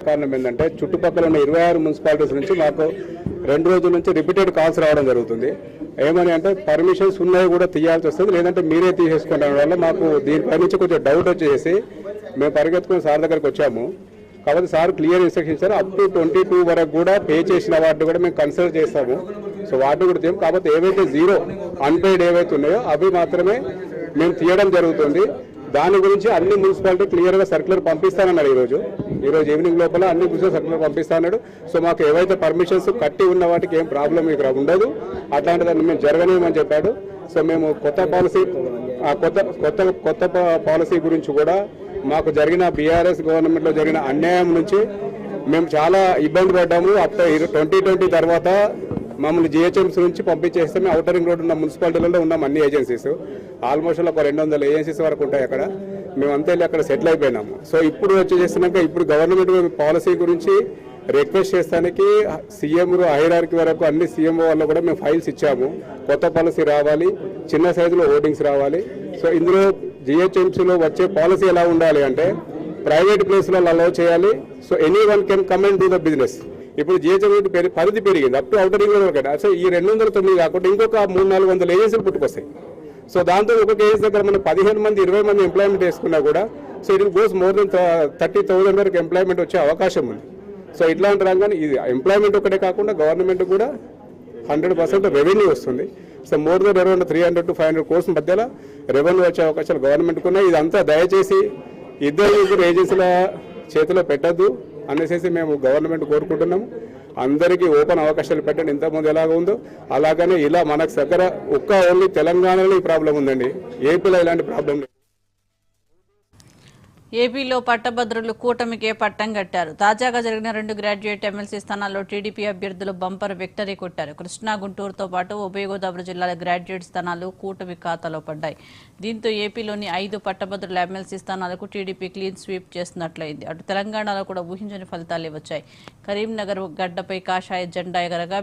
కారణం ఏంటంటే చుట్టుపక్కల ఉన్న 26 మున్సిపాలిటీస్ నుంచి మాకు 2 రోజుల నుంచి రిపీటెడ్ కాల్స్ రావడం జరుగుతుంది. ఏమని అంటే పర్మిషన్స్ ఉన్నాయి కూడా తీయాల్సి వస్తుంది, లేదంటే మీరే తీసేసుకోవడం వల్ల మాకు దీనిపై నుంచి కొంచెం డౌట్ వచ్చేసి మేము పరిగెత్తుకుని సార్ దగ్గరికి వచ్చాము. కాబట్టి సార్ క్లియర్ ఇన్స్ట్రక్షన్ ఇచ్చారు, అప్ టు 22 వరకు కూడా పే చేసిన వాటిని కూడా మేము కన్సిడర్ చేస్తాము. సో వాటిని కూడా తీయం. కాకపోతే ఏవైతే జీరో అన్పెయిడ్ ఏవైతే ఉన్నాయో అవి మాత్రమే మేము తీయడం జరుగుతుంది. దాని గురించి అన్ని మున్సిపాలిటీ క్లియర్గా సర్క్యులర్ పంపిస్తానన్నాడు. ఈరోజు ఈవినింగ్ లోపల అన్ని మున్సిపల్ సర్క్యులర్ పంపిస్తాడు. సో మాకు ఏవైతే పర్మిషన్స్ కట్టి ఉన్న వాటికి ఏం ప్రాబ్లం ఇక్కడ ఉండదు, అట్లాంటి దాన్ని మేము జరగనేమని చెప్పాడు. సో మేము కొత్త పాలసీ గురించి కూడా మాకు జరిగిన బీఆర్ఎస్ గవర్నమెంట్లో జరిగిన అన్యాయం నుంచి మేము చాలా ఇబ్బంది పడ్డాము. అప్పుడు 2020 తర్వాత మమ్మల్ని జిహెచ్ఎంసీ నుంచి పంపించేస్తే మేము ఔటర్ రింగ్ రోడ్ ఉన్న మున్సిపాలిటీలలో ఉన్నాం. అన్ని ఏజెన్సీస్ ఆల్మోస్ట్ ఒక 200 ఏజెన్సీస్ వరకు ఉంటాయి అక్కడ. మేము అంతా వెళ్ళి అక్కడ సెటిల్ అయిపోయినాము. సో ఇప్పుడు వచ్చేసినాక ఇప్పుడు గవర్నమెంట్ పాలసీ గురించి రిక్వెస్ట్ చేస్తానికి సీఎం హైరార్కీ వరకు అన్ని సీఎంఓ వల్ల కూడా మేము ఫైల్స్ ఇచ్చాము. కొత్త పాలసీ రావాలి, చిన్న సైజులో ఓటింగ్స్ రావాలి. సో ఇందులో జిహెచ్ఎంసీలో వచ్చే పాలసీ ఎలా ఉండాలి అంటే ప్రైవేట్ ప్లేస్లలో అలౌ చేయాలి. So any one can come and do the business. ఇప్పుడు జిహెచ్ఎంసీ పరిధి పెరిగింది up to outer ring road. So ఈ 209 కాకుండా ఇంకొక 300-400 ఏజెన్సీలు పుట్టుకొస్తాయి. సో దాంతో ఒక్కొక్క ఏజెన్సీ దగ్గర మనం 15 మంది 20 మంది ఎంప్లాయ్మెంట్ వేసుకున్నా కూడా so it goes more than 30,000 వరకు ఎంప్లాయ్మెంట్ వచ్చే అవకాశం ఉంది. సో ఇట్లాంటి రంగాన్ని ఇది ఎంప్లాయ్మెంట్ ఒకటే కాకుండా గవర్నమెంట్ కూడా 100% రెవెన్యూ వస్తుంది. So more than around 300 to 500 crores మధ్యలో రెవెన్యూ వచ్చే అవకాశాలు గవర్నమెంట్కి ఉన్నాయి. ఇదంతా దయచేసి 2-3 ఏజెన్సీల చేతిలో పెట్టద్దు అనేసి మేము గవర్నమెంట్ కోరుకుంటున్నాము. అందరికీ ఓపెన్ అవకాశాలు పెట్టండి. ఇంతకుముందు ఎలాగ ఉందో అలాగనే ఇలా మనకు దగ్గర ఓన్లీ తెలంగాణలో ఈ ప్రాబ్లం ఉందండి, ఏపీలో ఇలాంటి ప్రాబ్లం లేదు. ఏపీలో పట్టభద్రులు కూటమికే పట్టం కట్టారు. తాజాగా జరిగిన 2 గ్రాడ్యుయేట్ ఎమ్మెల్సీ స్థానాల్లో టీడీపీ అభ్యర్థులు బంపర్ విక్టరీ కొట్టారు. కృష్ణా, గుంటూరుతో పాటు ఉభయ గోదావరి జిల్లాల గ్రాడ్యుయేట్ స్థానాలు కూటమి ఖాతాలో పడ్డాయి. దీంతో ఏపీలోని 5 పట్టభద్రుల ఎమ్మెల్సీ స్థానాలకు టీడీపీ క్లీన్ స్వీప్ చేస్తున్నట్లయింది. అటు తెలంగాణలో కూడా ఊహించని ఫలితాలే వచ్చాయి. కరీంనగర్ గడ్డపై కాషాయ జెండా ఎగరగా